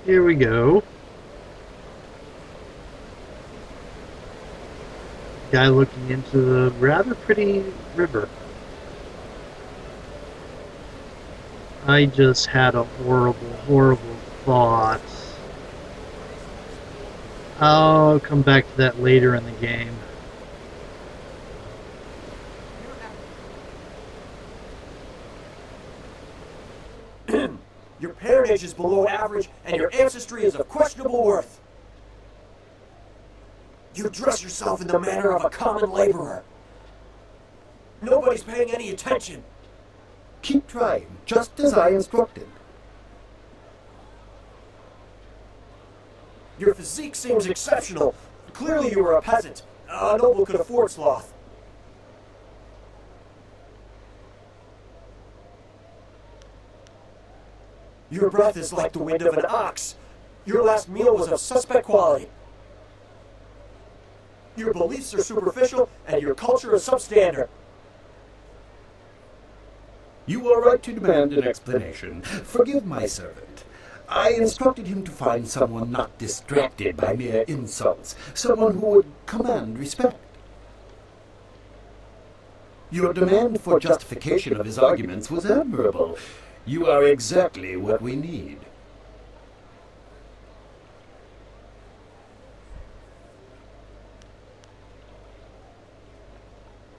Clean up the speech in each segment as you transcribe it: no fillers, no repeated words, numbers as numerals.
Here we go. Guy looking into the rather pretty river. I just had a horrible, horrible thought. I'll come back to that later in the game. Your parentage is below average, and your ancestry is of questionable worth. You dress yourself in the manner of a common laborer. Nobody's paying any attention. Keep trying, just as I instructed. Your physique seems exceptional. Clearly you were a peasant. A noble could afford sloth. Your breath is like the wind of an ox. Your last meal was of suspect quality. Your beliefs are superficial, and your culture is substandard. You are right to demand an explanation. Forgive my servant. I instructed him to find someone not distracted by mere insults, someone who would command respect. Your demand for justification of his arguments was admirable. You are exactly what we need.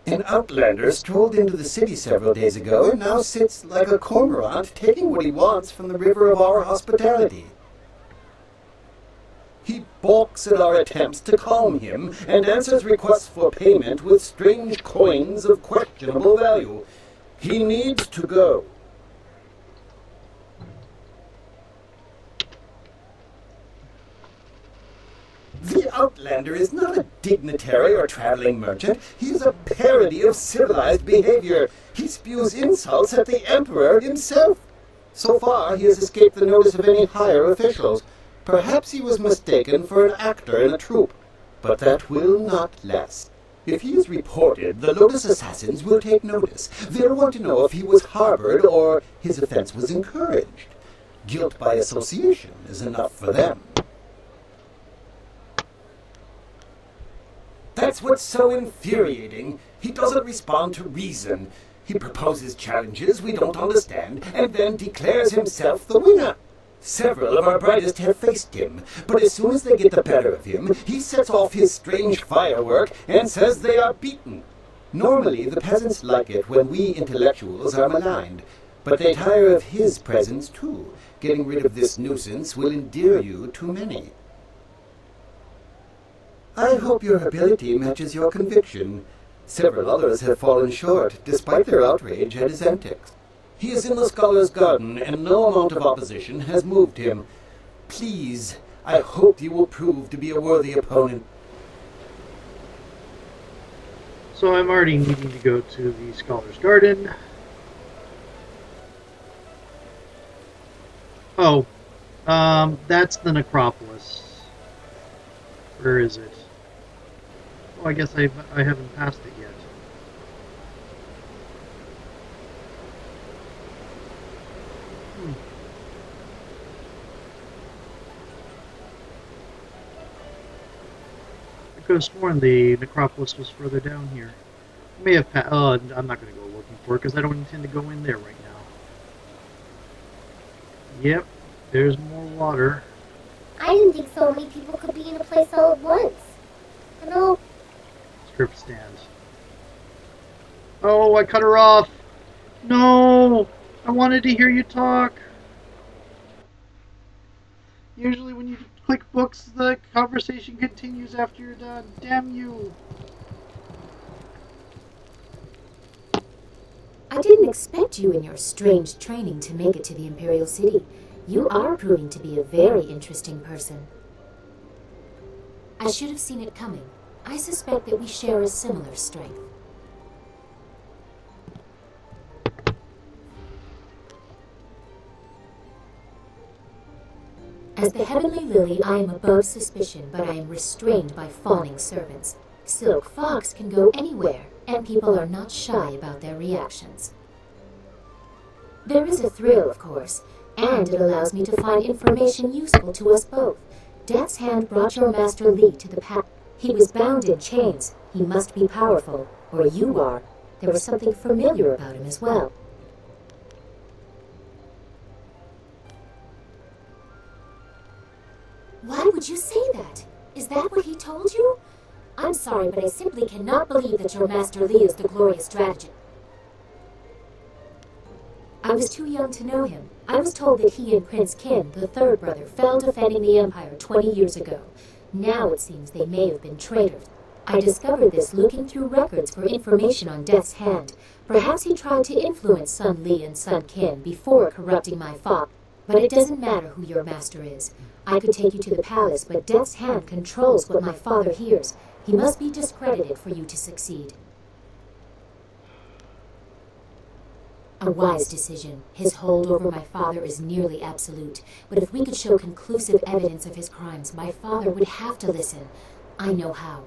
An outlander strolled into the city several days ago and now sits like a cormorant, taking what he wants from the river of our hospitality. He balks at our attempts to calm him and answers requests for payment with strange coins of questionable value. He needs to go. The Outlander is not a dignitary or traveling merchant. He is a parody of civilized behavior. He spews insults at the Emperor himself. So far, he has escaped the notice of any higher officials. Perhaps he was mistaken for an actor in a troupe, but that will not last. If he is reported, the Lotus Assassins will take notice. They'll want to know if he was harbored or his offense was encouraged. Guilt by association is enough for them. That's what's so infuriating. He doesn't respond to reason. He proposes challenges we don't understand, and then declares himself the winner. Several of our brightest have faced him, but as soon as they get the better of him, he sets off his strange firework and says they are beaten. Normally, the peasants like it when we intellectuals are maligned, but they tire of his presence too. Getting rid of this nuisance will endear you to many. I hope your ability matches your conviction. Several others have fallen short, despite their outrage at his antics. He is in the Scholar's Garden, and no amount of opposition has moved him. Please, I hope you will prove to be a worthy opponent. So I'm already needing to go to the Scholar's Garden. Oh, that's the necropolis. Where is it? Oh, I guess I haven't passed it yet. I could have sworn the necropolis was further down here. I may have passed. Oh, I'm not going to go looking for it because I don't intend to go in there right now. Yep, there's more water. I didn't think so many people could be in a place all at once. Hello? Script stands. Oh, I cut her off. No, I wanted to hear you talk. Usually when you click books, the conversation continues after you're done. Damn you. I didn't expect you in your strange training to make it to the Imperial City. You are proving to be a very interesting person. I should have seen it coming. I suspect that we share a similar strength. As the Heavenly Lily, I am above suspicion, but I am restrained by fawning servants. Silk Fox can go anywhere, and people are not shy about their reactions. There is a thrill, of course. And it allows me to find information useful to us both. Death's Hand brought your Master Li to the path. He was bound in chains. He must be powerful, or you are. There was something familiar about him as well. Why would you say that? Is that what he told you? I'm sorry, but I simply cannot believe that your Master Li is the glorious strategist. I was too young to know him. I was told that he and Prince Qin, the third brother, fell defending the Empire 20 years ago. Now it seems they may have been traitors. I discovered this looking through records for information on Death's Hand. Perhaps he tried to influence Sun Li and Sun Qin before corrupting my father. But it doesn't matter who your master is. I could take you to the palace, but Death's Hand controls what my father hears. He must be discredited for you to succeed. A wise decision. His hold over my father is nearly absolute. But if we could show conclusive evidence of his crimes, my father would have to listen. I know how.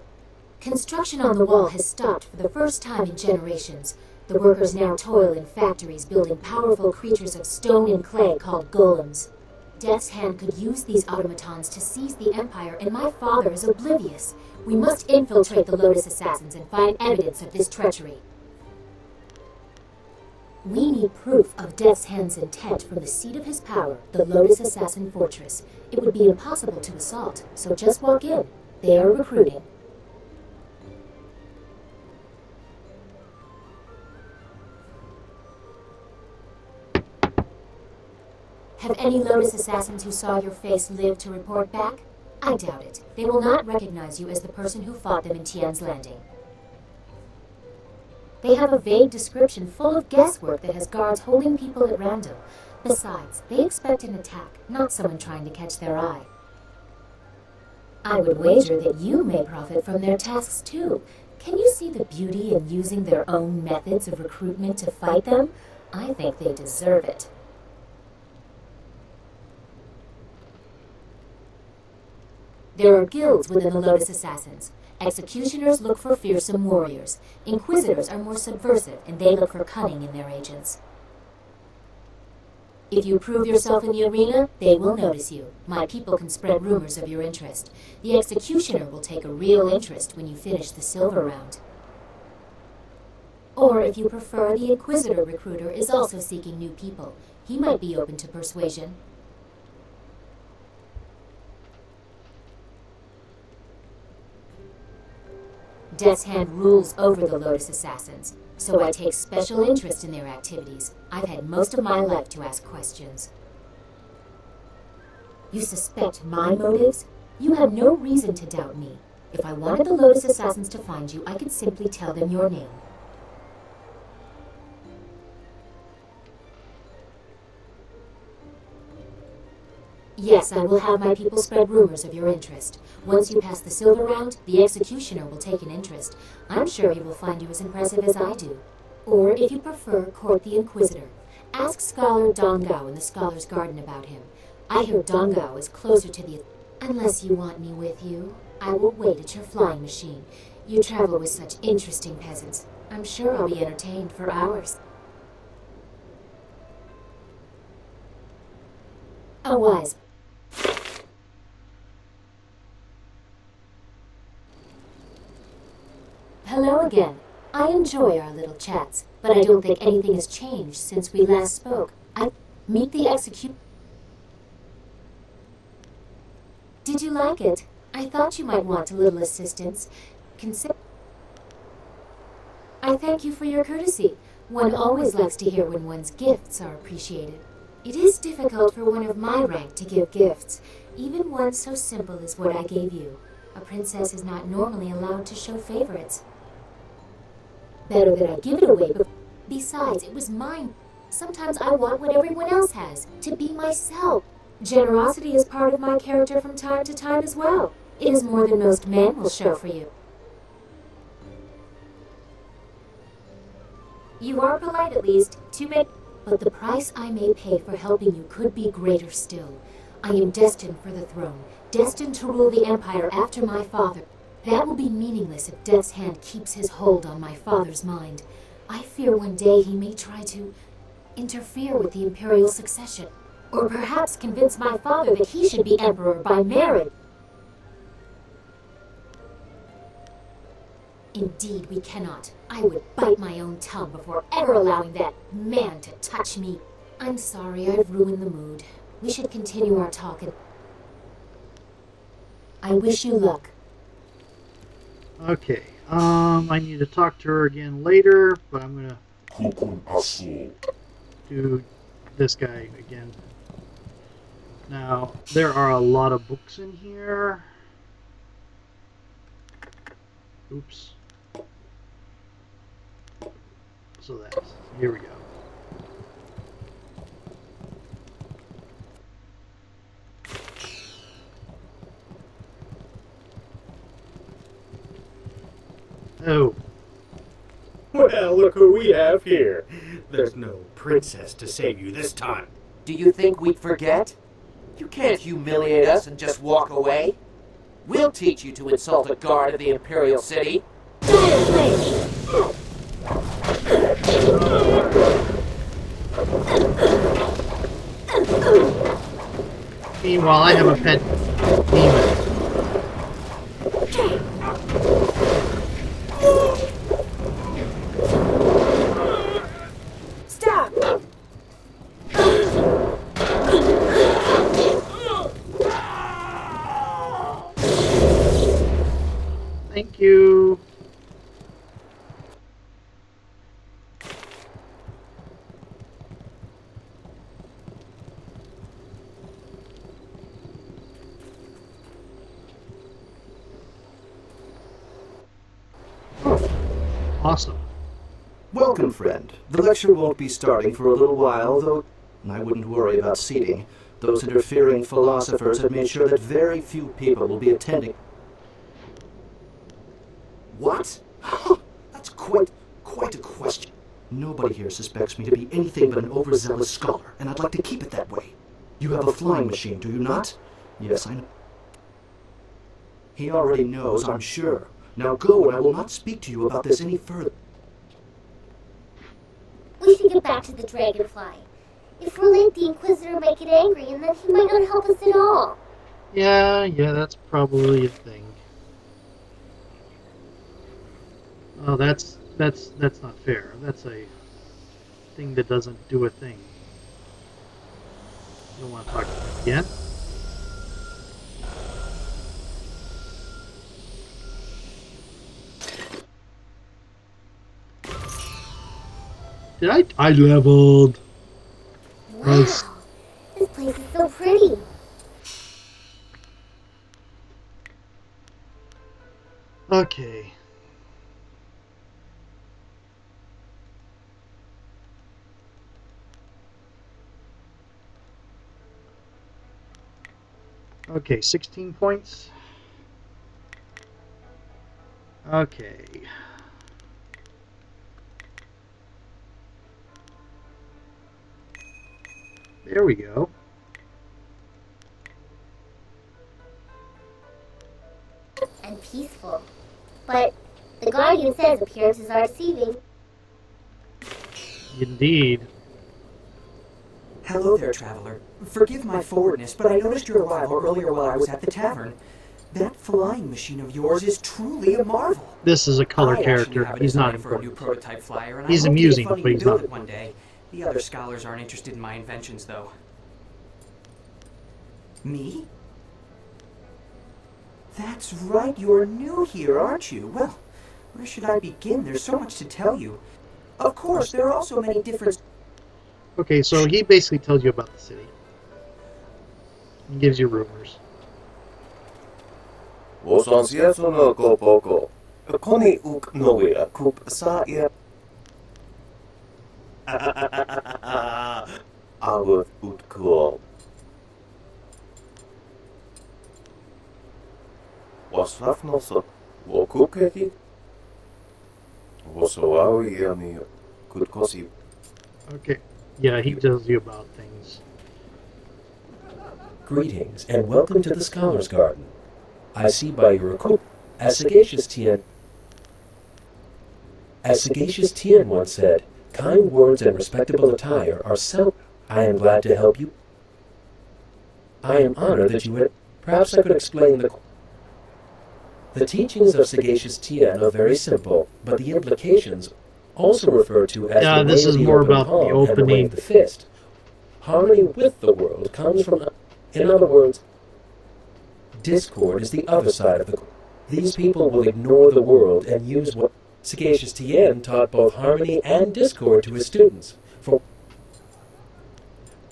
Construction on the wall has stopped for the first time in generations. The workers now toil in factories building powerful creatures of stone and clay called golems. Death's Hand could use these automatons to seize the Empire, and my father is oblivious. We must infiltrate the Lotus Assassins and find evidence of this treachery. We need proof of Death's Hand's intent from the seat of his power, the Lotus Assassin Fortress. It would be impossible to assault, so just walk in. They are recruiting. Have any Lotus Assassins who saw your face lived to report back? I doubt it. They will not recognize you as the person who fought them in Tian's Landing. They have a vague description full of guesswork that has guards holding people at random. Besides, they expect an attack, not someone trying to catch their eye. I would wager that you may profit from their tasks too. Can you see the beauty in using their own methods of recruitment to fight them? I think they deserve it. There are guilds within the Lotus Assassins. Executioners look for fearsome warriors. Inquisitors are more subversive, and they look for cunning in their agents. If you prove yourself in the arena, they will notice you. My people can spread rumors of your interest. The Executioner will take a real interest when you finish the silver round. Or, if you prefer, the Inquisitor recruiter is also seeking new people. He might be open to persuasion. Death's Hand rules over the Lotus Assassins, so I take special interest in their activities. I've had most of my life to ask questions. You suspect my motives? You have no reason to doubt me. If I wanted the Lotus Assassins to find you, I could simply tell them your name. Yes, I will have my people spread rumors of your interest. Once you pass the silver round, the Executioner will take an interest. I'm sure he will find you as impressive as I do. Or, if you prefer, court the Inquisitor. Ask Scholar Dongao in the Scholar's Garden about him. I hear Dongao is closer to the... Unless you want me with you, I will wait at your flying machine. You travel with such interesting peasants. I'm sure I'll be entertained for hours. A wise... Hello again. I enjoy our little chats, but I don't think anything has changed since we last spoke. Meet the execute... Did you like it? I thought you might want a little assistance. I thank you for your courtesy. One always likes to hear when one's gifts are appreciated. It is difficult for one of my rank to give gifts, even one so simple as what I gave you. A princess is not normally allowed to show favorites. Better that I give it away. Besides, it was mine. Sometimes I want what everyone else has, to be myself. Generosity is part of my character from time to time as well. It is more than most men will show for you. You are polite at least, but the price I may pay for helping you could be greater still. I am destined for the throne, destined to rule the Empire after my father. That will be meaningless if Death's Hand keeps his hold on my father's mind. I fear one day he may try to interfere with the imperial succession. Or perhaps convince my father that he should be emperor by marriage. Indeed, we cannot. I would bite my own tongue before ever allowing that man to touch me. I'm sorry, I've ruined the mood. We should continue our talk and... I wish you luck. Okay. I need to talk to her again later, but I'm gonna do this guy again. Now, there are a lot of books in here. Oops. So here we go. Oh. Well, look who we have here. There's no princess to save you this time. Do you think we'd forget? You can't humiliate us and just walk away. We'll teach you to insult a guard of the Imperial City. Meanwhile, I have a pet demon. Stop! Thank you. Awesome. Welcome, friend. The lecture won't be starting for a little while, though I wouldn't worry about seating. Those interfering philosophers have made sure that very few people will be attending. What? That's quite a question. Nobody here suspects me to be anything but an overzealous scholar, and I'd like to keep it that way. You have a flying machine, do you not? Yes, I know. He already knows, I'm sure. Now go, and I will not speak to you about this any further. We should get back to the dragonfly. If we're late, the Inquisitor might get angry, and then he might not help us at all. Yeah, that's probably a thing. Oh, that's not fair. That's a thing that doesn't do a thing. I don't want to talk to him again. I leveled. Wow, this place is so pretty. Okay. Okay, 16 points. Okay. There we go. And peaceful. But the Guardian says appearances are deceiving. Indeed. Hello there, traveler. Forgive my forwardness, but I noticed your arrival earlier while I was at the tavern. That flying machine of yours is truly a marvel. This is a color I character. have a He's not design for a new important. prototype flyer, and He's I hope amusing, to get but he's funding to build not it one day. The other scholars aren't interested in my inventions, though. Me? That's right, you're new here, aren't you? Well, where should I begin? There's so much to tell you. Of course, there are also many different... Okay, so he basically tells you about the city. He gives you rumors. Awut utkuol. Wasafnoso wokukeki. Wosoawiani kutkosi. Okay. Yeah, he tells you about things. Greetings, and welcome to the Scholar's Garden. I see by your equipment, as Sagacious Tien once said, kind words and respectable attire are seldom. I am glad to help you. I am honored that you would. Perhaps I could explain the teachings of Sagacious Tien are very simple, but the implications, also referred to as Yeah, the this way is of the more open about the palm and the way opening. of the fist. Harmony with the world comes from, in other words, discord is the other side of the coin. These people will ignore the world and use what Sagacious Tien taught both harmony and discord to his students. For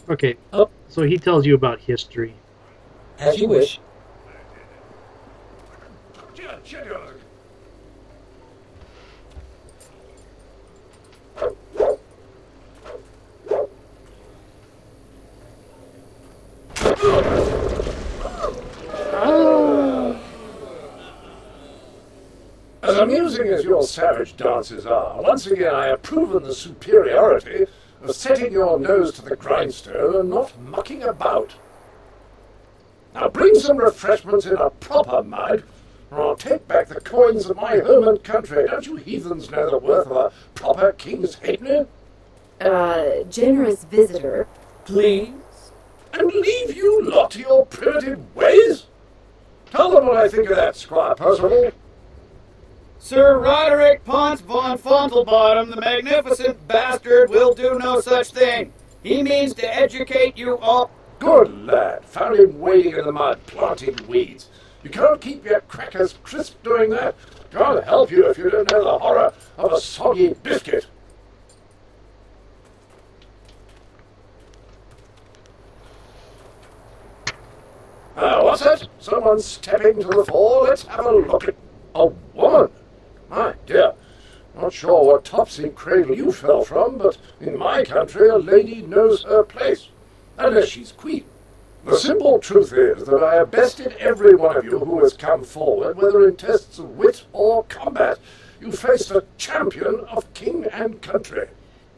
Okay, so he tells you about history. as you wish. As amusing as your savage dances are, once again I have proven the superiority of setting your nose to the grindstone and not mucking about. Now bring some refreshments in a proper mug, or I'll take back the coins of my home and country. Don't you heathens know the worth of a proper king's halfpenny? Generous visitor. Please? And leave you lot to your primitive ways? Tell them what I think of that, Squire Percival. Sir Roderick Ponce von Fontelbottom, the magnificent bastard, will do no such thing. He means to educate you all. Good lad. Found him wading in the mud, planting weeds. You can't keep your crackers crisp doing that. Can't help you if you don't know the horror of a soggy biscuit. What's that? Someone's stepping to the fore. Let's have a look at a woman. My dear, not sure what topsy cradle you fell from, but in my country a lady knows her place, unless she's queen. The simple truth is that I have bested every one of you who has come forward, whether in tests of wit or combat. You faced a champion of king and country.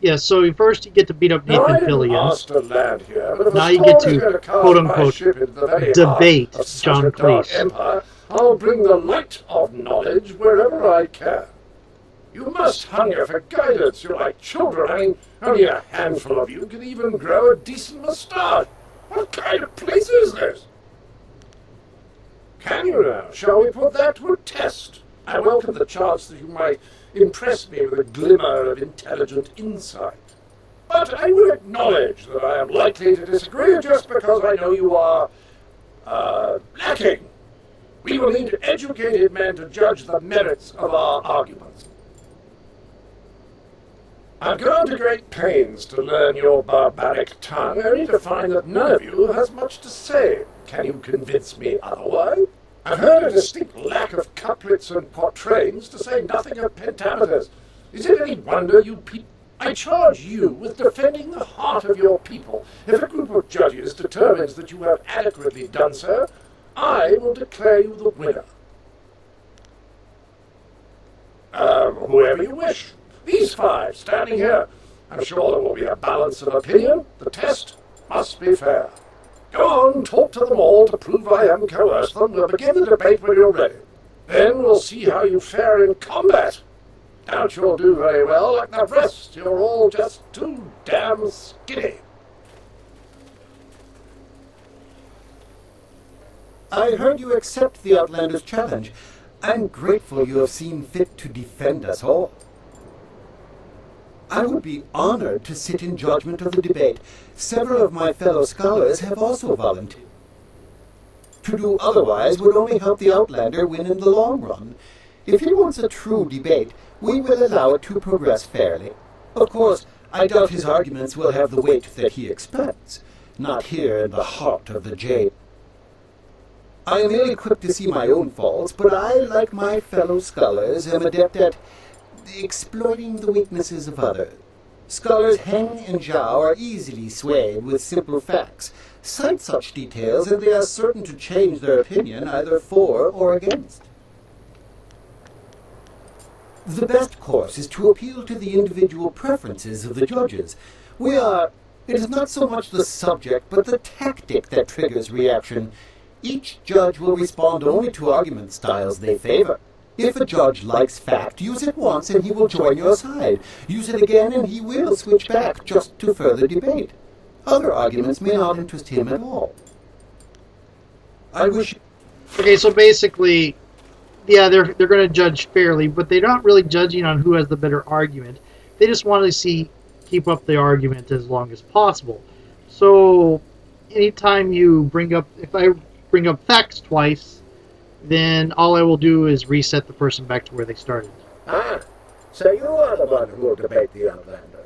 Yeah, so first you get to beat up Now, I Nathan didn't Fillion. ask to land here, but if Now a you get storm is to, going cast quote-unquote, my ship into the very debate heart of such John a dark Cleese. empire, I'll bring the light of knowledge wherever I can. You must hunger for guidance. You're like children. I mean, only a handful of you can even grow a decent moustache. What kind of place is this? Can you now? Shall we put that to a test? I welcome the chance that you might impress me with a glimmer of intelligent insight. But I will acknowledge that I am likely to disagree just because I know you are, lacking. We will need educated men to judge the merits of our arguments. I've gone to great pains to learn your barbaric tongue, only to find that none of you has much to say. Can you convince me otherwise? I've heard a distinct lack of couplets and quatrains, to say nothing of pentameters. Is it any wonder you people... I charge you with defending the heart of your people. If a group of judges determines that you have adequately done so, I will declare you the winner. Whoever you wish. These five standing here. I'm sure there will be a balance of opinion. The test must be fair. Go on, talk to them all to prove I haven't coerced them. We'll begin the debate when you're ready. Then we'll see how you fare in combat. Doubt you'll do very well like the rest. You're all just too damn skinny. I heard you accept the Outlander's challenge. I'm grateful you have seen fit to defend us all. I would be honored to sit in judgment of the debate. Several of my fellow scholars have also volunteered. To do otherwise would only help the Outlander win in the long run. If he wants a true debate, we will allow it to progress fairly. Of course, I doubt his arguments will have the weight that he expects. Not here in the heart of the Jade. I am ill-equipped to see my own faults, but I, like my fellow scholars, am adept at exploiting the weaknesses of others. Scholars Heng and Zhao are easily swayed with simple facts. Cite such details and they are certain to change their opinion either for or against. The best course is to appeal to the individual preferences of the judges. It is not so much the subject, but the tactic that triggers reaction. Each judge will respond only to argument styles they favor. If a judge likes fact, use it once and he will join your side. Use it again and he will switch back just to further debate. Other arguments may not interest him at all. I wish... Okay, so basically, yeah, they're going to judge fairly, but they're not really judging on who has the better argument. They just want to keep up the argument as long as possible. So, anytime if I bring up facts twice, then all I will do is reset the person back to where they started. Ah, so you are the one who will debate the Outlander.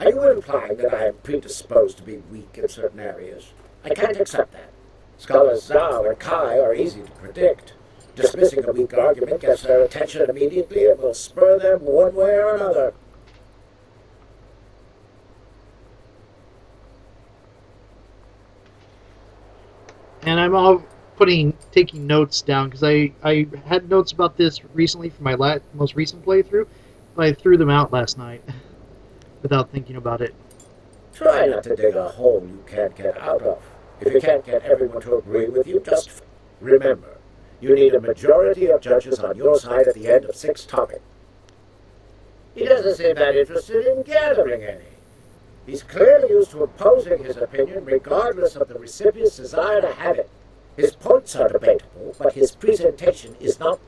Are you implying that I am predisposed to be weak in certain areas? I can't accept that. Scholars Zhao and Kai are easy to predict. Dismissing a weak argument gets their attention immediately and will spur them one way or another. And I'm all taking notes down because I had notes about this recently from my most recent playthrough, but I threw them out last night without thinking about it. Try not to dig a hole you can't get out of. If you can't get everyone to agree with you, just remember, you need a majority of judges on your side at the end of 6 topics. He doesn't seem that interested in gathering any. He's clearly used to imposing his opinion regardless of the recipient's desire to have it. His points are debatable, but his presentation is not.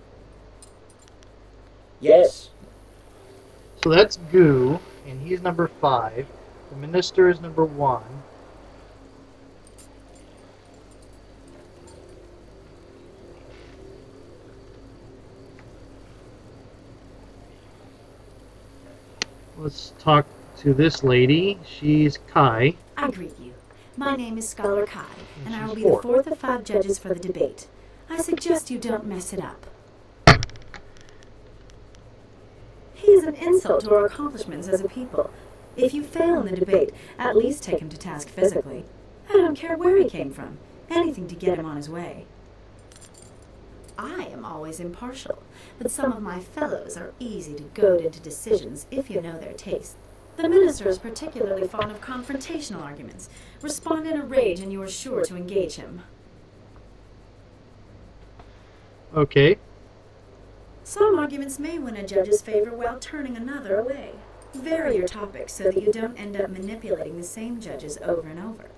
Yes. So that's Goo, and he's number 5. The Minister is number 1. Let's talk to this lady. She's Kai. I greet you. My name is Scholar Kai, and I will be four. the 4th of 5 judges for the debate. I suggest you don't mess it up. He is an insult to our accomplishments as a people. If you fail in the debate, at least take him to task physically. I don't care where he came from. Anything to get him on his way. I am always impartial, but some of my fellows are easy to goad into decisions if you know their taste. The minister is particularly fond of confrontational arguments. Respond in a rage and you are sure to engage him. Okay. Some arguments may win a judge's favor while turning another away. Vary your topics so that you don't end up manipulating the same judges over and over.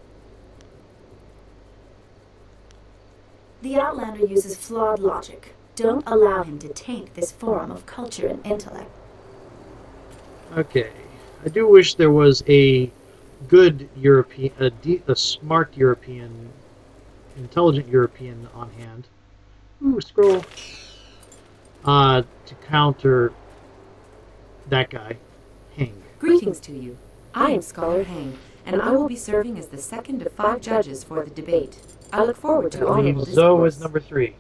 The Outlander uses flawed logic. Don't allow him to taint this forum of culture and intellect. Okay. I do wish there was a good European, a smart European, intelligent European on hand. Ooh, scroll. To counter that guy, Hang. Greetings to you. I am Scholar Hang, and I will be serving as the 2nd of 5 judges for the debate. I look forward to honorable Zoe discourse. is number 3.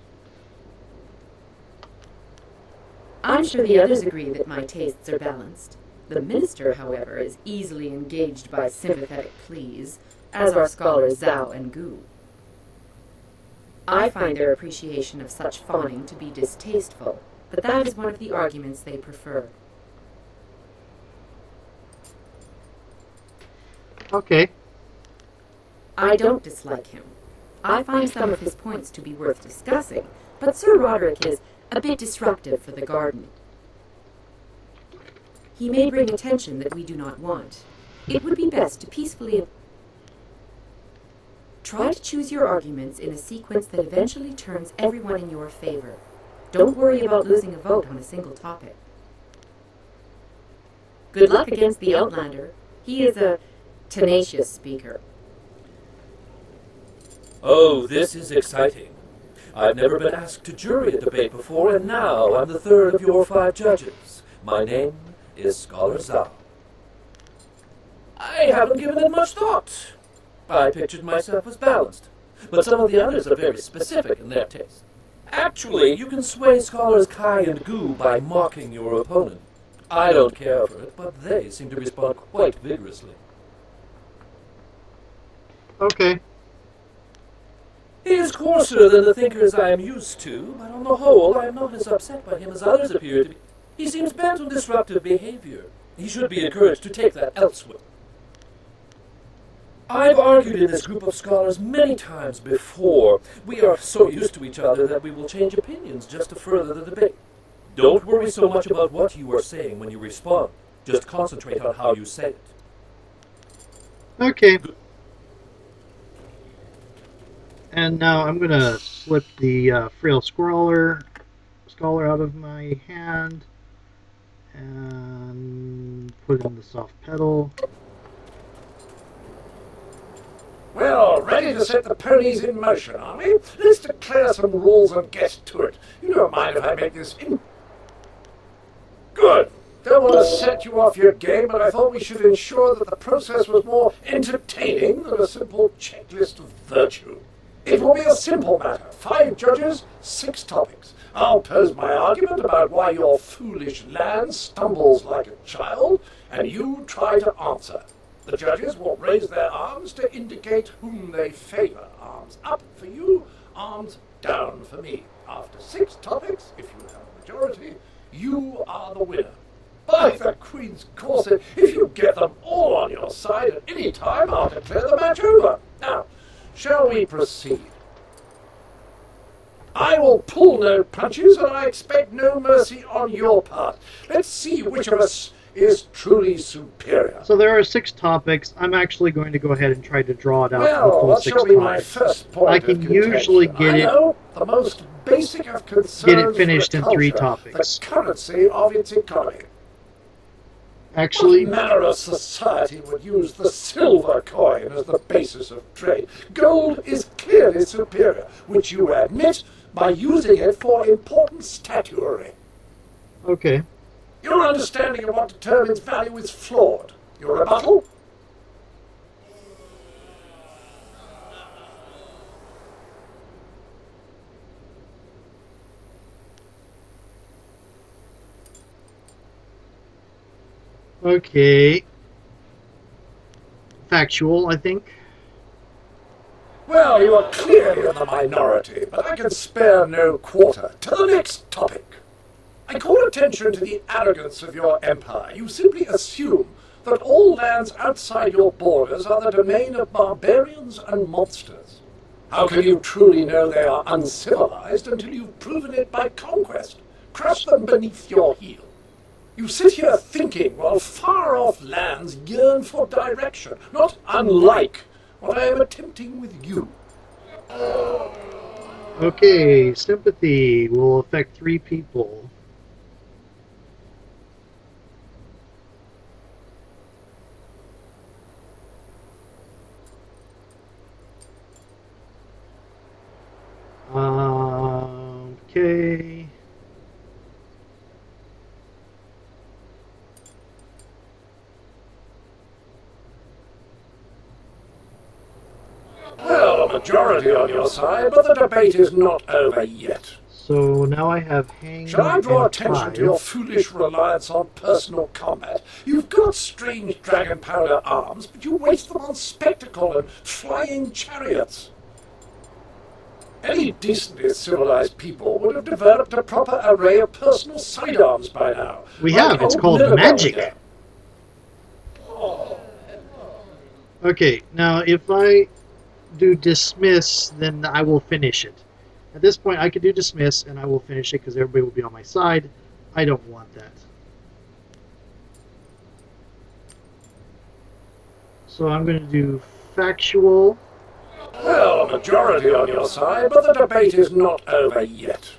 I'm sure the others agree that my tastes are balanced. The minister, however, is easily engaged by sympathetic pleas, as are scholars Zhao and Gu. I find their appreciation of such fawning to be distasteful, but that is one of the arguments they prefer. Okay. I don't dislike him. I find some of his points to be worth discussing, but Sir Roderick is a bit disruptive for the garden. He may bring attention that we do not want. It would be best to peacefully try to choose your arguments in a sequence that eventually turns everyone in your favor. Don't worry about losing a vote on a single topic. Good luck against the Outlander. He is a tenacious speaker. Oh, this is exciting. I've never been asked to jury a debate before, and now I'm the 3rd of your 5 judges. My name is Scholar Zhao. I haven't given it much thought. I pictured myself as balanced, but some of the others are very specific in their taste. Actually, you can sway Scholars Kai and Gu by mocking your opponent. I don't care for it, but they seem to respond quite vigorously. Okay. He is coarser than the thinkers I am used to, but on the whole I am not as upset by him as others appear to be. He seems bent on disruptive behavior. He should be encouraged to take that elsewhere. I've argued in this group of scholars many times before. We are so used to each other that we will change opinions just to further the debate. Don't worry so much about what you are saying when you respond. Just concentrate on how you say it. Okay. And now I'm gonna slip the frail scholar out of my hand and put in the soft pedal. Well, ready to set the ponies in motion, are we? Let's declare some rules and get to it. You don't mind if I make this in... Good. Don't want to set you off your game, but I thought we should ensure that the process was more entertaining than a simple checklist of virtue. It will be a simple matter. 5 judges, 6 topics. I'll pose my argument about why your foolish land stumbles like a child, and you try to answer. The judges will raise their arms to indicate whom they favor. Arms up for you, arms down for me. After 6 topics, if you have a majority, you are the winner. By the Queen's corset, if you get them all on your side at any time, I'll declare the match over. Now, shall we proceed? I will pull no punches, and I expect no mercy on your part. Let's see which of us is truly superior. So there are 6 topics. I'm actually going to go ahead and try to draw it out. Well, what shall be my first point I of can contention? usually get it. The most basic of concerns Get it finished for in the 3 culture, topics. The currency of its economy. Actually, What manner of society would use the silver coin as the basis of trade? Gold is clearly superior, which you admit by using it for important statuary. okay. Your understanding of what determines value is flawed. Your rebuttal? Okay. Factual, I think. Well, you are clearly in the minority, but I can spare no quarter. To the next topic. I call attention to the arrogance of your empire. You simply assume that all lands outside your borders are the domain of barbarians and monsters. How can you truly know they are uncivilized until you've proven it by conquest? Crush them beneath your heel. You sit here thinking while far-off lands yearn for direction, not unlike what I am attempting with you. Okay, sympathy will affect 3 people. Okay. Well, a majority on your side, but the debate is not over yet. So now I have hang. Shall I draw and attention five. to your foolish reliance on personal combat? You've got strange dragon powder arms, but you waste them on spectacle and flying chariots. Any decently civilized people would have developed a proper array of personal sidearms by now. We like have. It's old called Nineveh magic. again. Okay, now if I do dismiss, then I will finish it. At this point, I can do dismiss, and I will finish it because everybody will be on my side. I don't want that. So I'm going to do factual. Well, a majority on your side, but the debate is not over yet.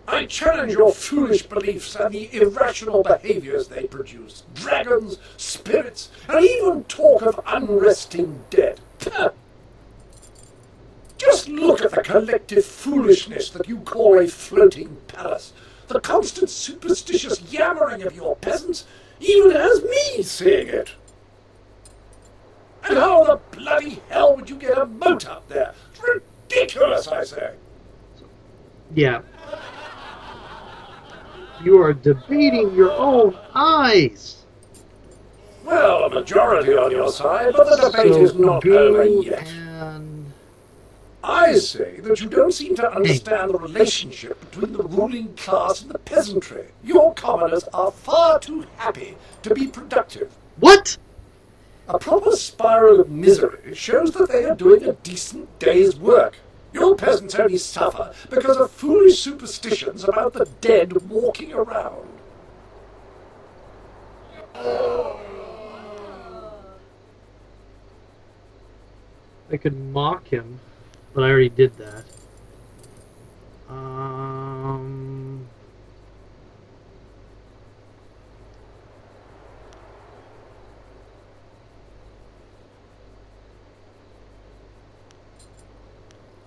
I challenge your foolish beliefs and the irrational behaviors they produce. Dragons, spirits, and even talk of unresting dead. Pah! Just look at the collective foolishness that you call a floating palace. The constant superstitious yammering of your peasants even has me seeing it. And how the bloody hell would you get a moat up there? It's ridiculous, I say. Yeah. You are debating your own eyes. Well, a majority on your side, but the debate is not over yet. And I say that you don't seem to understand the relationship between the ruling class and the peasantry. Your commoners are far too happy to be productive. what? A proper spiral of misery shows that they are doing a decent day's work. Your peasants only suffer because of foolish superstitions about the dead walking around. I could mock him. but I already did that.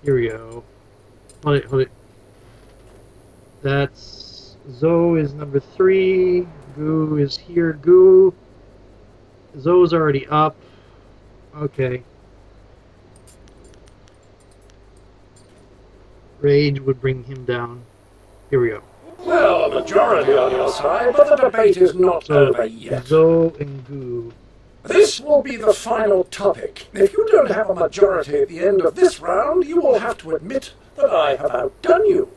Here we go. Hold it. That's Zoe is number 3. Goo is here. Goo. Zoe's already up. Okay. Rage would bring him down. Here we go. Well, a majority on your side, but the debate is not over yet. Zoe and Goo. This will be the final topic. If you don't have a majority at the end of this round, you will have to admit that I have outdone you.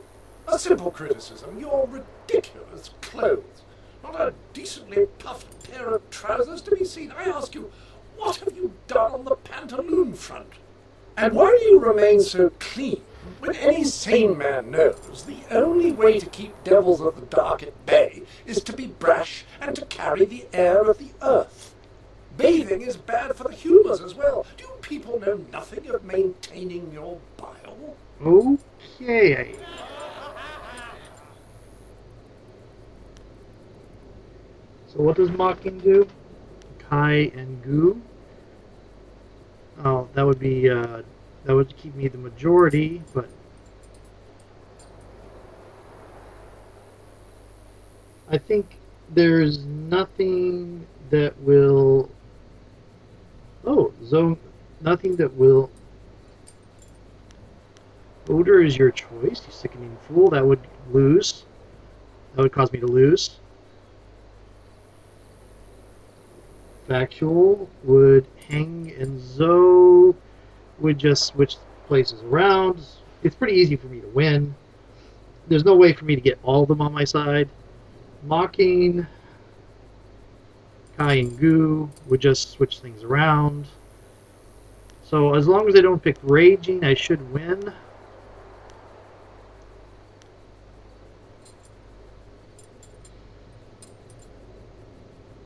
A simple criticism, your ridiculous clothes. Not a decently puffed pair of trousers to be seen. I ask you, what have you done on the pantaloon front? And why do you remain so clean when any sane man knows the only way to keep devils of the dark at bay is to be brash and to carry the air of the earth? Bathing is bad for the humors as well. Do people know nothing of maintaining your bile? Okay. So what does mocking do? Kai and Goo. Oh, that would be that would keep me the majority, but I think there's nothing that will. Oh, nothing that will. Odor is your choice, you sickening fool. That would lose. That would cause me to lose. Factual would hang, and Zoe would just switch places around. It's pretty easy for me to win. There's no way for me to get all of them on my side. Mocking, Kai and Goo would just switch things around. So as long as I don't pick Raging, I should win.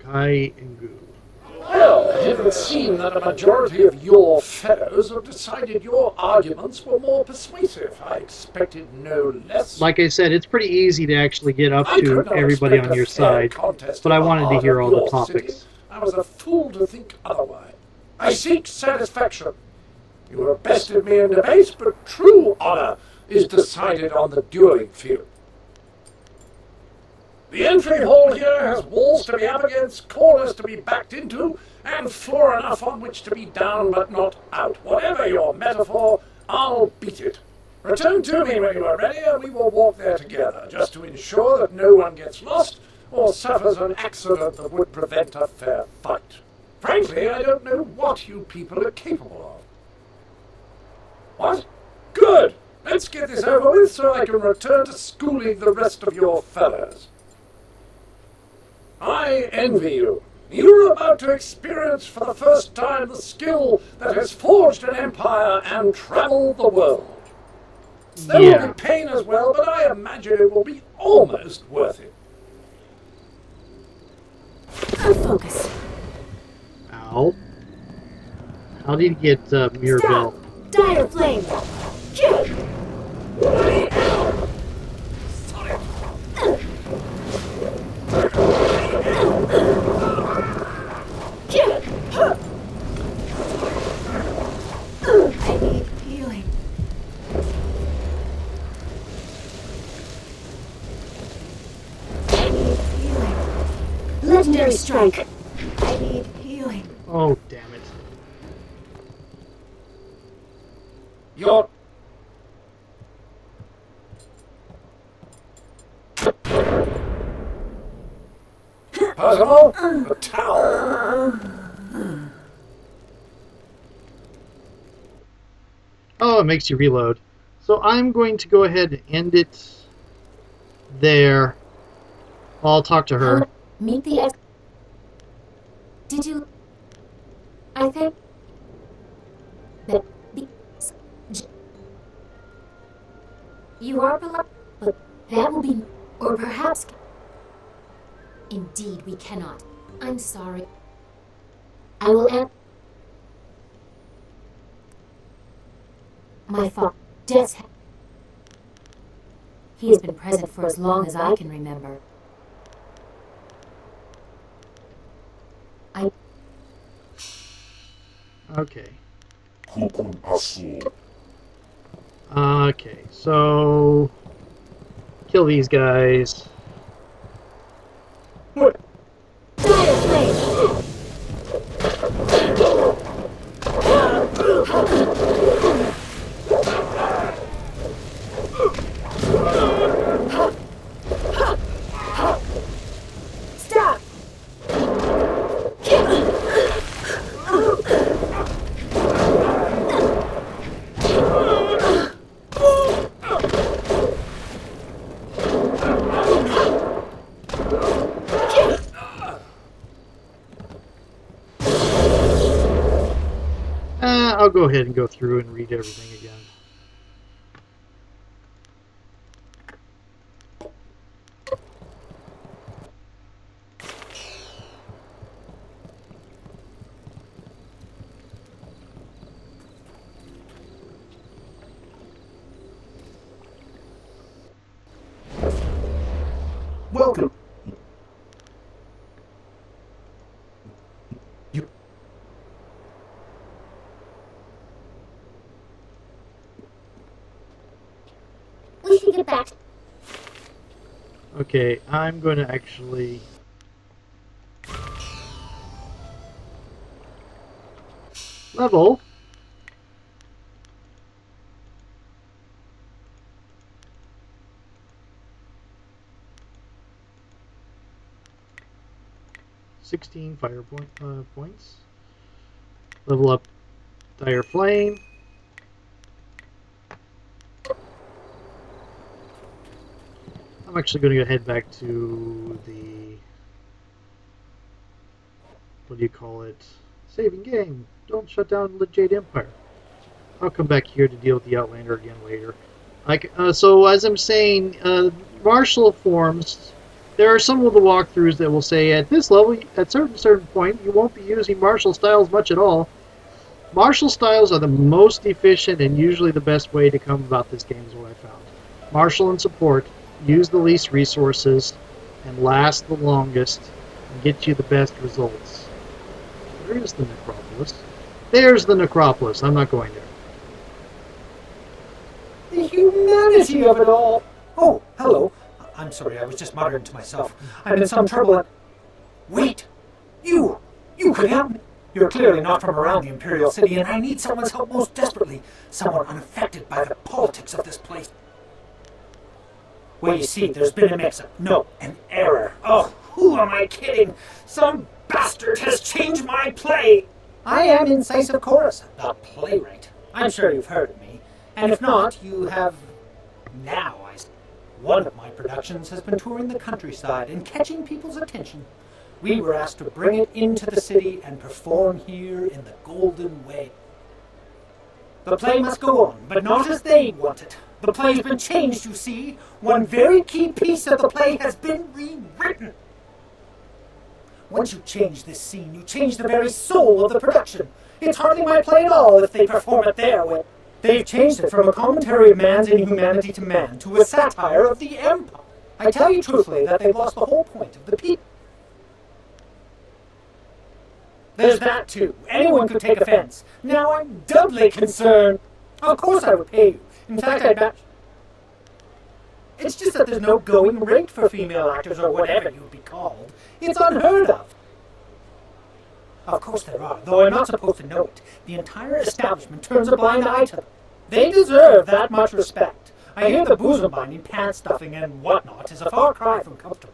Kai and Goo. Well, it would seem that a majority of your fellows have decided your arguments were more persuasive. I expected no less. Like I said, it's pretty easy to actually get up to everybody on your side, but I wanted to hear all the topics. I was a fool to think otherwise. I seek satisfaction. You have bested me in debate, but true honor is decided on the dueling field. The entry hall here has walls to be up against, corners to be backed into, and floor enough on which to be down but not out. Whatever your metaphor, I'll beat it. Return to me when you are ready, and we will walk there together, just to ensure that no one gets lost or suffers an accident that would prevent a fair fight. Frankly, I don't know what you people are capable of. What? Good! Let's get this over with so I can return to schooling the rest of your fellows. I envy you. You're about to experience for the first time the skill that has forged an empire and traveled the world. There will be pain as well, but I imagine it will be almost worth it. Focus. Ow. How did you get Mirabelle? Dire flame. I need healing. I need healing. Legendary strike. I need healing. Oh, damn it. You're... Percival, the towel. Oh, it makes you reload. So I'm going to go ahead and end it there. I'll talk to her. Meet the ex. Did you? I think that you are beloved, but that will be, or perhaps. Indeed, we cannot. I'm sorry. I will end. My father, death's... He has been present for as long as I can remember. Okay. Okay, so... Kill these guys. What? Stop! I'll go ahead and go through and read everything again. Welcome. We should get back. Okay, I'm going to actually... level. Fire points. Level up Dire Flame. I'm actually going to head back to the, what do you call it, saving game. Don't shut down the Jade Empire. I'll come back here to deal with the Outlander again later. So as I'm saying, martial forms, there are some of the walkthroughs that will say at this level, at certain point, you won't be using martial styles much at all. Martial styles are the most efficient and usually the best way to come about this game is what I found. Martial and support, use the least resources, and last the longest, and get you the best results. Where is the necropolis? There's the necropolis. I'm not going there. The humanity of it all! Oh, hello. I'm sorry, I was just muttering to myself. I'm in some trouble. Wait! You could help me! You're clearly not from around the Imperial City, and I need someone's help most desperately. Someone unaffected by the politics of this place. Well, you see, there's been a mix-up. No, an error. Oh, who am I kidding? Some bastard has changed my play! I am Incisive Chorus, the playwright. I'm sure you've heard of me. And if not, you have... Now, one of my productions has been touring the countryside and catching people's attention. We were asked to bring it into the city and perform here in the Golden Way. The play must go on, but not as they want it. The play's been changed, you see. One very key piece of the play has been rewritten. Once you change this scene, you change the very soul of the production. It's hardly my play at all if they perform it their way. They've changed it from a commentary of man's inhumanity to man to a satire of the Empire. I tell you truthfully that they've lost the whole point of the people. There's that too. Anyone could take offense. Now I'm doubly concerned. Of course I would pay you. In fact, I'd match. It's just that there's no going rate for female actors or whatever you would be called. It's unheard of. Of course there are, though I'm not supposed to know it. The entire establishment turns a blind eye to them. They deserve that much respect. I hear the bosom binding, pants stuffing, and whatnot is a far cry from comfortable.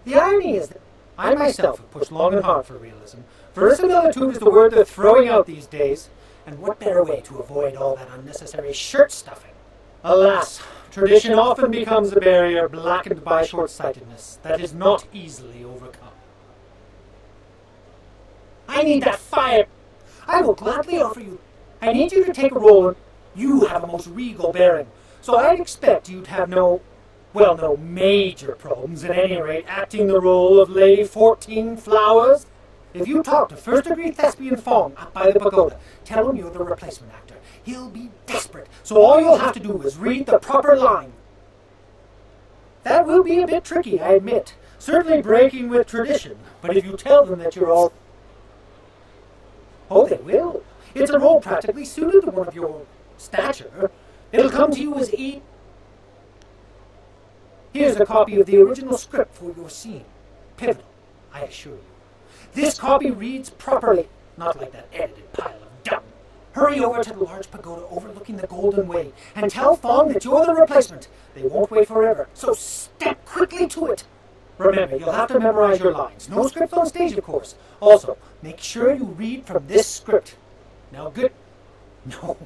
The irony is that I myself have pushed long and hard for realism. Verisimilitude is the word they're throwing out these days. And what better way to avoid all that unnecessary shirt stuffing? Alas, tradition often becomes a barrier blackened by short-sightedness that is not easily overcome. I need that fire. I will gladly offer you. I need you to take a role in... You have a most regal bearing, so I'd expect you'd have no major problems at any rate acting the role of Lady 14 Flowers. If you talk to first-degree thespian Fong up by the pagoda, tell him you're the replacement actor. He'll be desperate, so all you'll have to do is read the proper line. That will be a bit tricky, I admit. Certainly breaking with tradition, but if you tell them that you're all... Oh, they will. It's a role practically suited to one of your stature. It'll come to you as Here's a copy of the original script for your scene. Pivotal, I assure you. This copy reads properly, not like that edited pile of dung. Hurry over to the large pagoda overlooking the Golden Way and tell Fong that you're the replacement. They won't wait forever, so step quickly to it. Remember, you'll have to memorize your lines. No script on stage, of course. Also, make sure you read from this script. Now, good. No,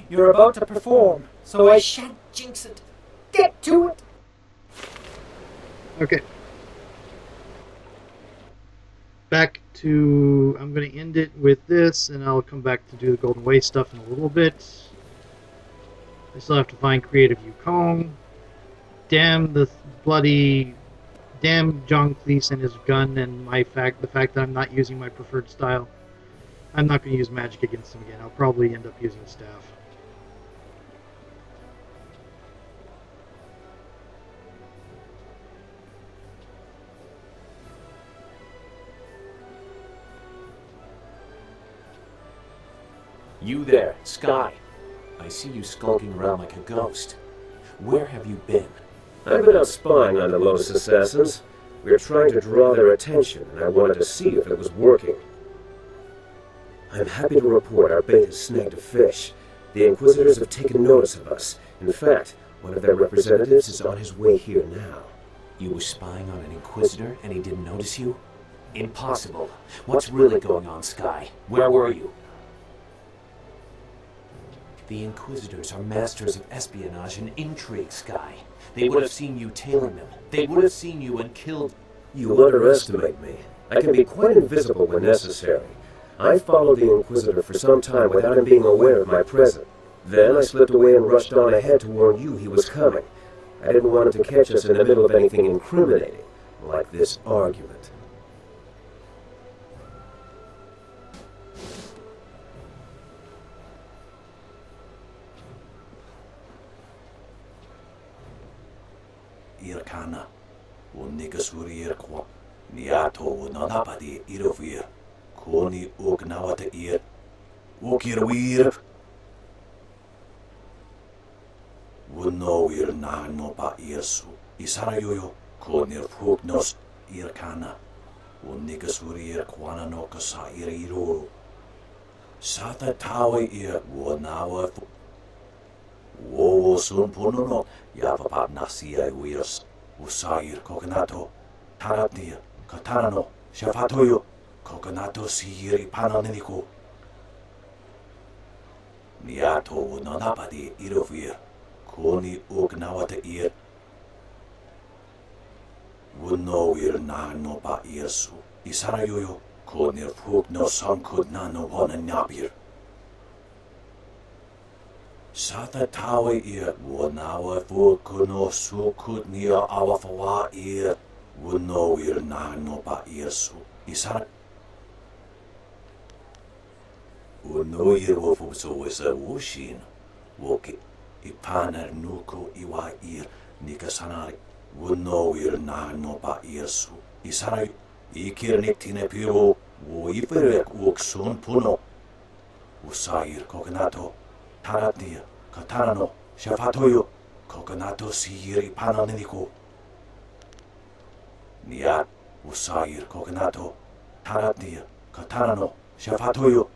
you're about to perform, so I shan't jinx it. Get to it. Okay. Back to, I'm going to end it with this, and I'll come back to do the Golden Way stuff in a little bit. I still have to find Creative Yukong. Damn John Cleese and his gun, and the fact that I'm not using my preferred style. I'm not going to use magic against him again. I'll probably end up using staff. You there, Sky. I see you skulking around like a ghost. Where have you been? I've been out spying on the Lotus Assassins. We were trying to draw their attention, and I wanted to see if it was working. I'm happy to report our bait has snagged a fish. The Inquisitors have taken notice of us. In fact, one of their representatives is on his way here now. You were spying on an Inquisitor and he didn't notice you? Impossible. What's really going on, Sky? Where were you? The Inquisitors are masters of espionage and intrigue, Sky. They would have seen you tailing them. They would have seen you and killed... You underestimate me. I can be quite invisible when necessary. I followed the Inquisitor for some time without him being aware of my presence. Then I slipped away and rushed on ahead to warn you he was coming. I didn't want him to catch us in the middle of anything incriminating, like this argument. Irkana, o Nigasuri Irkwa, Niato, Nanapadi, Irovir, Koni Ognawata Ir, Okirwir. Wunno ir no pa irsu, Isarayoyo, Konir Fugnos, Irkana, o Nigasuri Irkwana no Kasa Iriro. Sata Tawe Ir, Wonawa. Wo sun punono, Yavapat Nasia Wirs, Usair Coconato, Taratnia, Katanano, Shafatoyo, Coconato Siri Pananilico. Niato Nanapadi Irovir, Koni Ognawata Ir. Wunno ir no pa irsu, Isarayoyo, Konir Fugno Sankud Nano Wana Nabir. Sata tawe ir, wonawa vukuno sukut nia awafawa ir, wunno ir no pa irsu, Isara. Wunno ir wofuso isa wushin, woki, ipaner nuko iwa ir, nikasanari, wunno ir no pa irsu, Isara, ikir niktine piro, wo iferek uksun puno, usair kokonato. Taratnia, Katarano, Shafatoyo, Coconato Siri Pananilico. Niat, Usair Coconato, Taratnia, Katarano, Shafatoyo.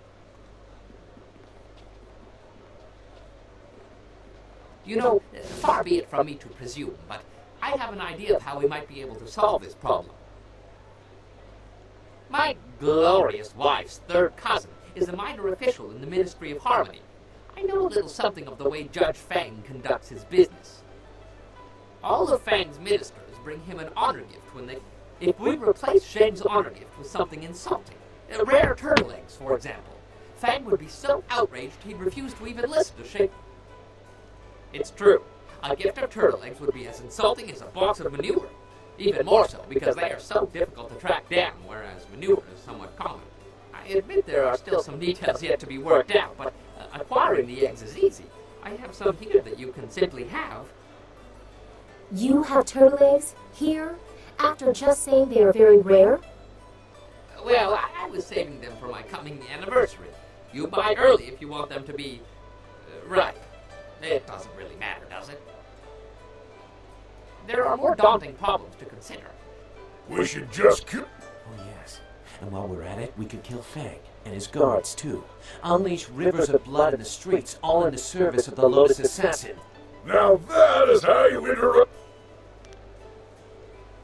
You know, far be it from me to presume, but I have an idea of how we might be able to solve this problem. My glorious wife's third cousin is a minor official in the Ministry of Harmony. I know a little something of the way Judge Fang conducts his business. All of Fang's ministers bring him an honor gift when they... If we replace Sheng's honor gift with something insulting, rare turtle eggs, for example, Fang would be so outraged he'd refuse to even listen to Sheng. It's true. A gift of turtle eggs would be as insulting as a box of manure. Even more so because they are so difficult to track down, whereas manure is somewhat common. I admit there are still some details yet to be worked out, but acquiring the eggs is easy. I have some here that you can simply have. You have turtle eggs here? After just saying they are very rare? Well, I was saving them for my coming anniversary. You buy early if you want them to be ripe. It doesn't really matter, does it? There are more daunting problems to consider. We should just kill... Oh, yes. And while we're at it, we could kill Fang and his guards, too. Unleash rivers of blood in the streets, all in the service of the Lotus Assassin. Now that is how you interrupt...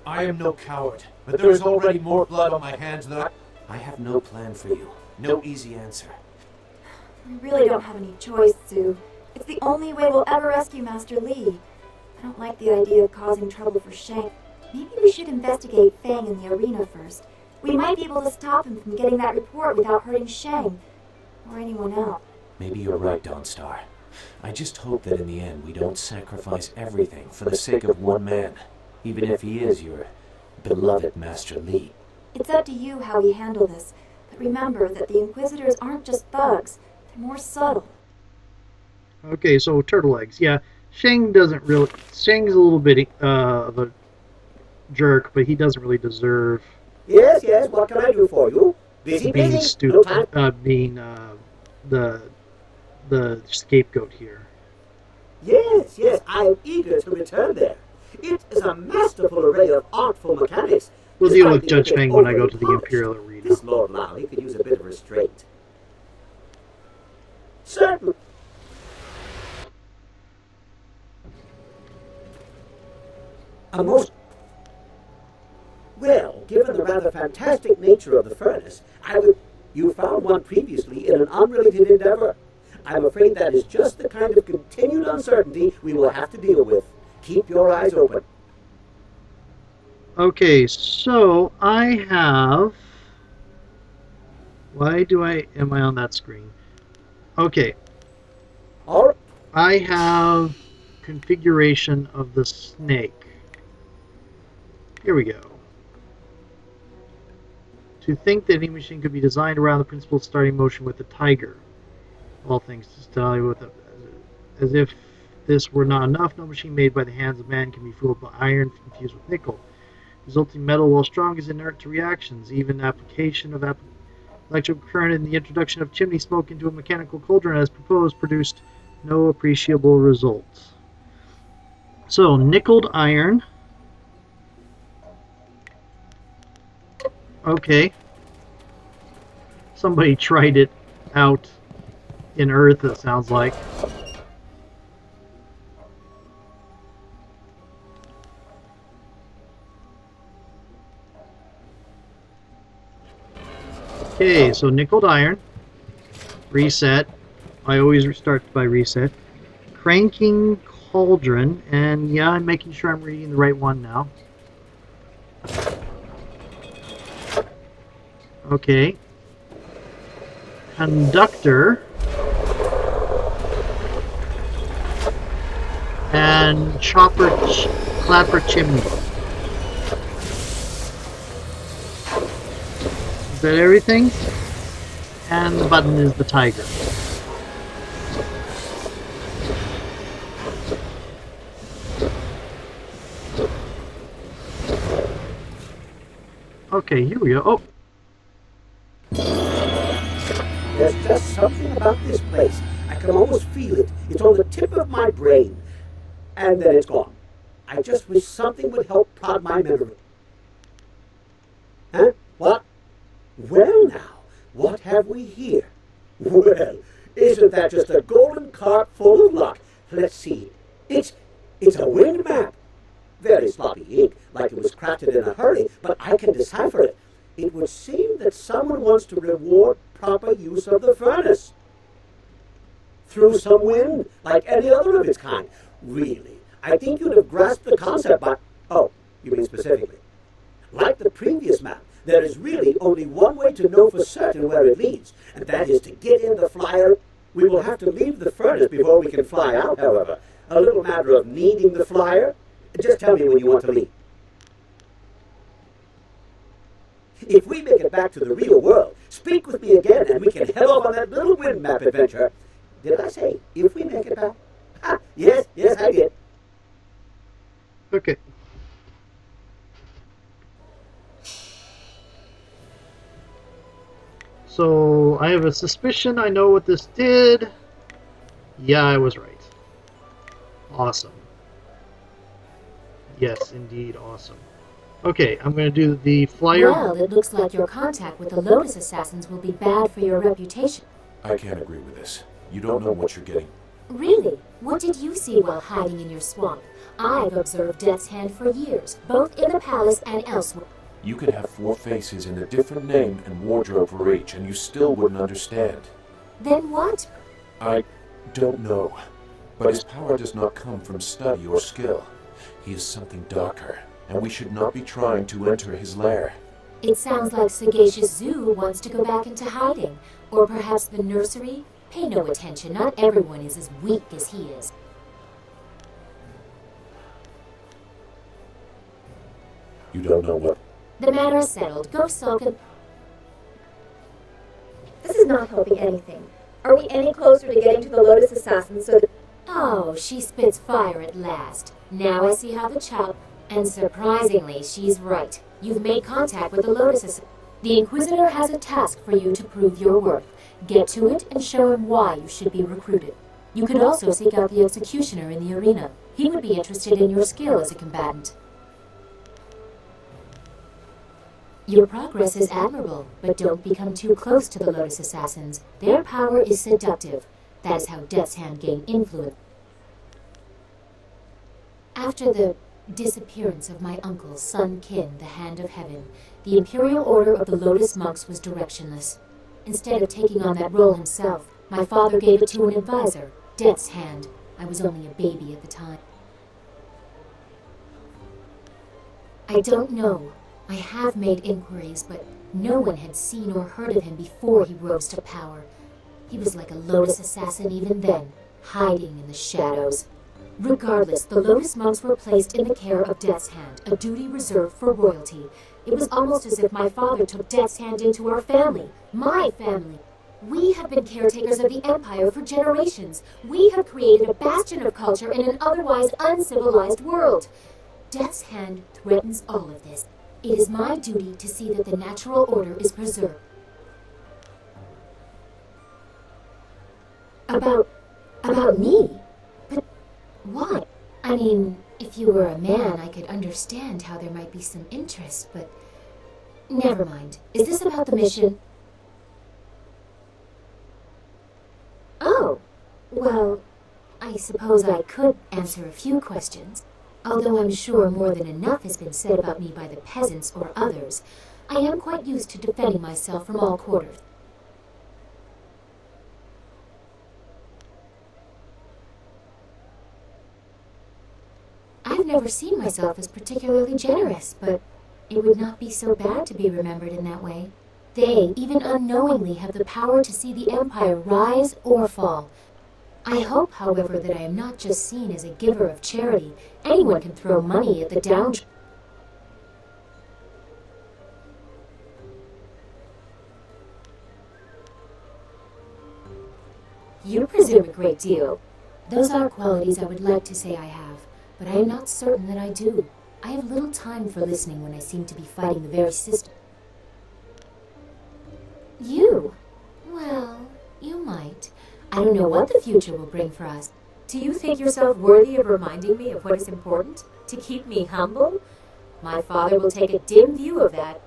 I am no coward, but there is already more blood on my hands than I have no plan for you. No easy answer. We really don't have any choice, Sue. It's the only way we'll ever rescue Master Li. I don't like the idea of causing trouble for Shang. Maybe we should investigate Fang in the arena first. We might be able to stop him from getting that report without hurting Shang. Or anyone else. Maybe you're right, Dawnstar. I just hope that in the end we don't sacrifice everything for the sake of one man. Even if he is your beloved Master Li. It's up to you how we handle this. But remember that the Inquisitors aren't just thugs. They're more subtle. Okay, so turtle eggs. Yeah, Shang doesn't really... Shang's a little bit of a jerk, but he doesn't really deserve... Yes, what can I do for you? Busy, being busy. stupid, being the scapegoat here. Yes, I am eager to return there. It is a masterful array of artful mechanics. We'll deal with Judge Fang when I go to the Imperial Arena. This Lord Lally could use a bit of restraint. Certainly. A most... Well, given the rather fantastic nature of the furnace, You found one previously in an unrelated endeavor. I'm afraid that is just the kind of continued uncertainty we will have to deal with. Keep your eyes open. Okay, so I have... Am I on that screen? Okay. All right. I have configuration of the snake. Here we go. To think that any machine could be designed around the principle of starting motion with a tiger. All things to tell you with as if this were not enough, no machine made by the hands of man can be fooled by iron infused with nickel. Resulting metal, while strong, is inert to reactions. Even application of electrical current and the introduction of chimney smoke into a mechanical cauldron as proposed produced no appreciable results. So, nickeled iron. Okay. Somebody tried it out in Earth, it sounds like. Okay, so nickeled iron. Reset. I always restart by reset. Cranking cauldron, and yeah, I'm making sure I'm reading the right one now. Okay. Conductor. And clapper chimney. Is that everything? And the button is the tiger. Okay, here we go. Oh! There's just something about this place. I can almost feel it. It's on the tip of my brain. And then it's gone. I just wish something would help prod my memory. Huh? What? Well now, what have we here? Well, isn't that just a golden cart full of luck? Let's see. It's a wind map. Very sloppy ink, like it was crafted in a hurry, but I can decipher it. It would seem that someone wants to reward proper use of the furnace. Through some wind, like any other of its kind. Really, I think you'd have grasped the concept by... Oh, you mean specifically. Like the previous map, there is really only one way to know for certain where it leads, and that is to get in the flyer. We will have to leave the furnace before we can fly out, however. A little matter of needing the flyer. Just tell me when you want to leave. If we make it back to the real world, speak with me again and we can head off on that little wind map adventure. Did I say, if we make it back? Ah, yes, I did. Okay. So, I have a suspicion I know what this did. Yeah, I was right. Awesome. Yes, indeed, awesome. Okay, I'm going to do the flyer. Well, it looks like your contact with the Lotus Assassins will be bad for your reputation. I can't agree with this. You don't know what you're getting. Really? What did you see while hiding in your swamp? I've observed Death's Hand for years, both in the palace and elsewhere. You could have 4 faces and a different name and wardrobe for each, and you still wouldn't understand. Then what? I don't know. But his power does not come from study or skill. He is something darker, and we should not be trying to enter his lair. It sounds like Sagacious Zoo wants to go back into hiding. Or perhaps the nursery? Pay no attention, not everyone is as weak as he is. You don't know what? The matter is settled. Go sulk and... This is not helping anything. Are we any closer to getting to the Lotus Assassins so that... Oh, she spits fire at last. Now I see how the child... And surprisingly, she's right. You've made contact with the Lotus Assassins. The Inquisitor has a task for you to prove your worth. Get to it and show him why you should be recruited. You could also seek out the Executioner in the arena. He would be interested in your skill as a combatant. Your progress is admirable, but don't become too close to the Lotus Assassins. Their power is seductive. That is how Death's Hand gained influence. After the disappearance of my uncle, Sun Qin, the Hand of Heaven, the Imperial Order of the Lotus Monks was directionless. Instead of taking on that role himself, my father gave it to an advisor, Death's Hand. I was only a baby at the time. I don't know. I have made inquiries, but no one had seen or heard of him before he rose to power. He was like a Lotus assassin even then, hiding in the shadows. Regardless, the Lotus monks were placed in the care of Death's Hand, a duty reserved for royalty. It was almost as if my father took Death's Hand into our family, my family. We have been caretakers of the Empire for generations. We have created a bastion of culture in an otherwise uncivilized world. Death's Hand threatens all of this. It is my duty to see that the natural order is preserved. About me? But why? I mean, if you were a man, I could understand how there might be some interest, but... Never mind. Is this about the mission? Oh, well, I suppose I could answer a few questions. Although I'm sure more than enough has been said about me by the peasants or others, I am quite used to defending myself from all quarters. I've never seen myself as particularly generous, but it would not be so bad to be remembered in that way. They, even unknowingly, have the power to see the Empire rise or fall. I hope, however, that I am not just seen as a giver of charity. Anyone can throw money at the downtrodden. You presume a great deal. Those are qualities I would like to say I have, but I am not certain that I do. I have little time for listening when I seem to be fighting the very system. You? Well, you might. I don't know what the future will bring for us. Do you think yourself worthy of reminding me of what is important? To keep me humble? My father will take a dim view of that.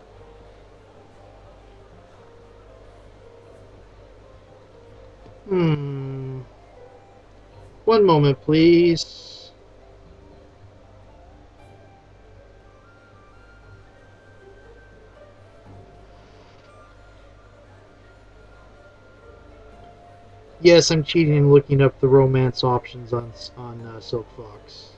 One moment, please. Yes, I'm cheating and looking up the romance options on Silk Fox.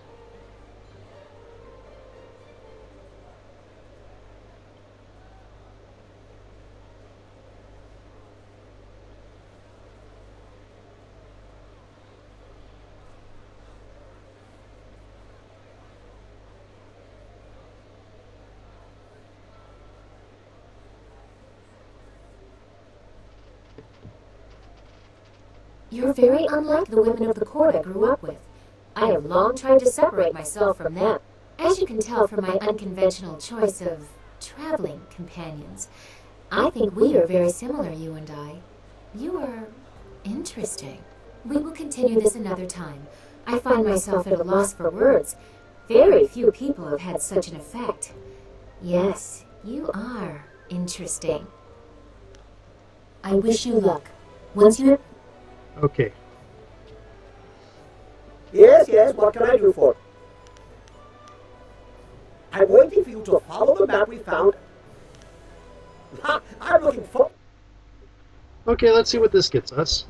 You're very unlike the women of the court I grew up with. I have long tried to separate myself from them, as you can tell from my unconventional choice of traveling companions. I think we are very similar, you and I. You are interesting. We will continue this another time. I find myself at a loss for words. Very few people have had such an effect. Yes, you are interesting. I wish you luck. Once you... Okay. Yes, yes, what can I do for you? I'm waiting for you to follow the map we found. I'm looking for... Okay, let's see what this gets us.